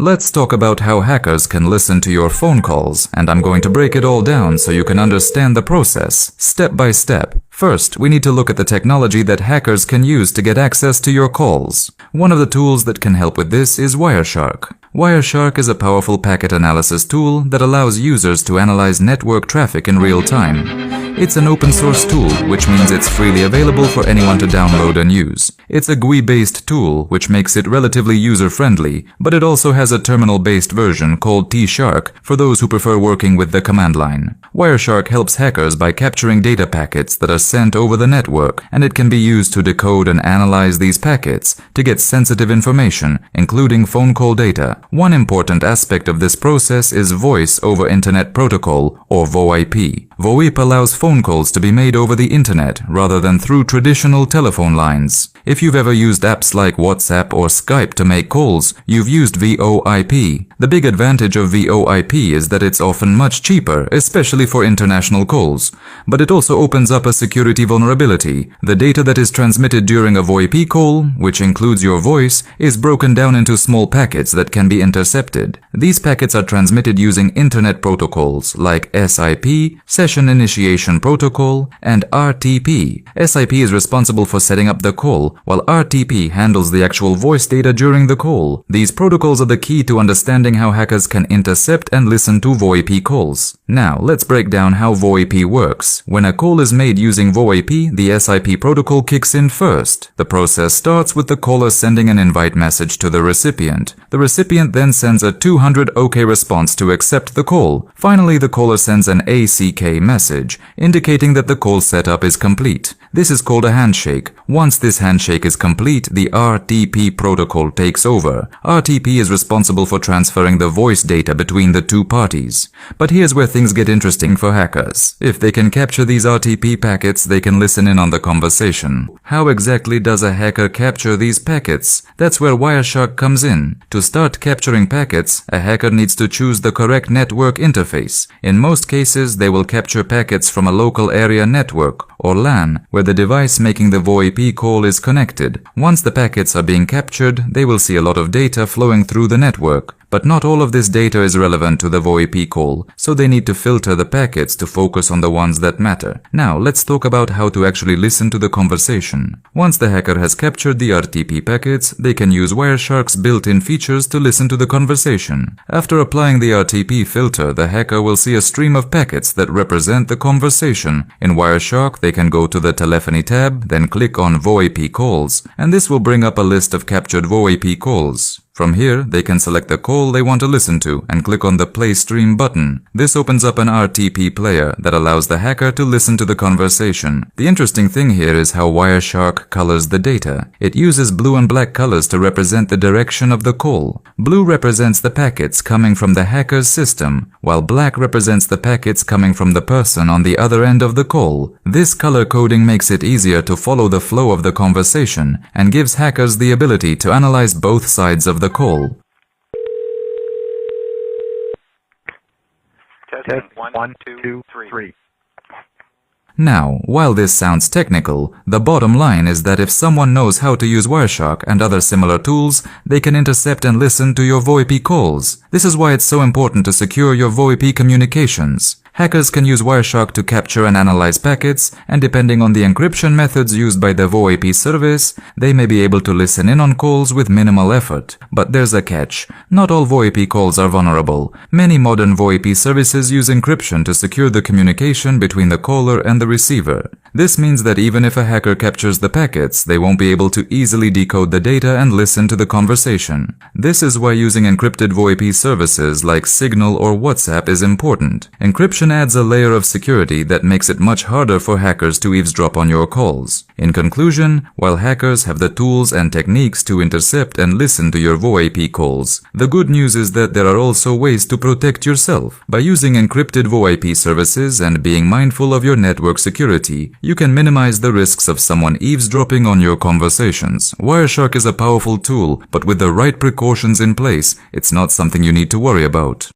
Let's talk about how hackers can listen to your phone calls, and I'm going to break it all down so you can understand the process, step by step. First, we need to look at the technology that hackers can use to get access to your calls. One of the tools that can help with this is Wireshark. Wireshark is a powerful packet analysis tool that allows users to analyze network traffic in real time. It's an open source tool, which means it's freely available for anyone to download and use. It's a GUI-based tool, which makes it relatively user-friendly, but it also has a terminal-based version called T-Shark for those who prefer working with the command line. Wireshark helps hackers by capturing data packets that are sent over the network, and it can be used to decode and analyze these packets to get sensitive information, including phone call data. One important aspect of this process is Voice over Internet Protocol, or VoIP. VoIP allows phone calls to be made over the internet rather than through traditional telephone lines. If you've ever used apps like WhatsApp or Skype to make calls, you've used VoIP. The big advantage of VoIP is that it's often much cheaper, especially for international calls. But it also opens up a security vulnerability. The data that is transmitted during a VoIP call, which includes your voice, is broken down into small packets that can be intercepted. These packets are transmitted using internet protocols like SIP, Session Initiation Protocol, and RTP. SIP is responsible for setting up the call, while RTP handles the actual voice data during the call. These protocols are the key to understanding how hackers can intercept and listen to VoIP calls. Now, let's break down how VoIP works. When a call is made using VoIP, the SIP protocol kicks in first. The process starts with the caller sending an invite message to the recipient. The recipient then sends a 200 OK response to accept the call. Finally, the caller sends an ACK message, indicating that the call setup is complete. This is called a handshake. Once this handshake is complete, the RTP protocol takes over. RTP is responsible for transferring the voice data between the two parties. But here's where things get interesting for hackers. If they can capture these RTP packets, they can listen in on the conversation. How exactly does a hacker capture these packets? That's where Wireshark comes in. To start capturing packets, a hacker needs to choose the correct network interface. In most cases, they will capture packets from a local area network, or LAN, where the device making the VoIP call is connected. Once the packets are being captured, they will see a lot of data flowing through the network. But not all of this data is relevant to the VoIP call, so they need to filter the packets to focus on the ones that matter. Now, let's talk about how to actually listen to the conversation. Once the hacker has captured the RTP packets, they can use Wireshark's built-in features to listen to the conversation. After applying the RTP filter, the hacker will see a stream of packets that represent the conversation. In Wireshark, they can go to the telephony tab, then click on VoIP calls, and this will bring up a list of captured VoIP calls. From here, they can select the call they want to listen to and click on the Play Stream button. This opens up an RTP player that allows the hacker to listen to the conversation. The interesting thing here is how Wireshark colors the data. It uses blue and black colors to represent the direction of the call. Blue represents the packets coming from the hacker's system, while black represents the packets coming from the person on the other end of the call. This color coding makes it easier to follow the flow of the conversation and gives hackers the ability to analyze both sides of the call. Testing. One, two, three. Now, while this sounds technical, the bottom line is that if someone knows how to use Wireshark and other similar tools, they can intercept and listen to your VoIP calls. This is why it's so important to secure your VoIP communications. Hackers can use Wireshark to capture and analyze packets, and depending on the encryption methods used by the VoIP service, they may be able to listen in on calls with minimal effort. But there's a catch. Not all VoIP calls are vulnerable. Many modern VoIP services use encryption to secure the communication between the caller and the receiver. This means that even if a hacker captures the packets, they won't be able to easily decode the data and listen to the conversation. This is why using encrypted VoIP services like Signal or WhatsApp is important. Encryption adds a layer of security that makes it much harder for hackers to eavesdrop on your calls. In conclusion, while hackers have the tools and techniques to intercept and listen to your VoIP calls, the good news is that there are also ways to protect yourself. By using encrypted VoIP services and being mindful of your network security, you can minimize the risks of someone eavesdropping on your conversations. Wireshark is a powerful tool, but with the right precautions in place, it's not something you need to worry about.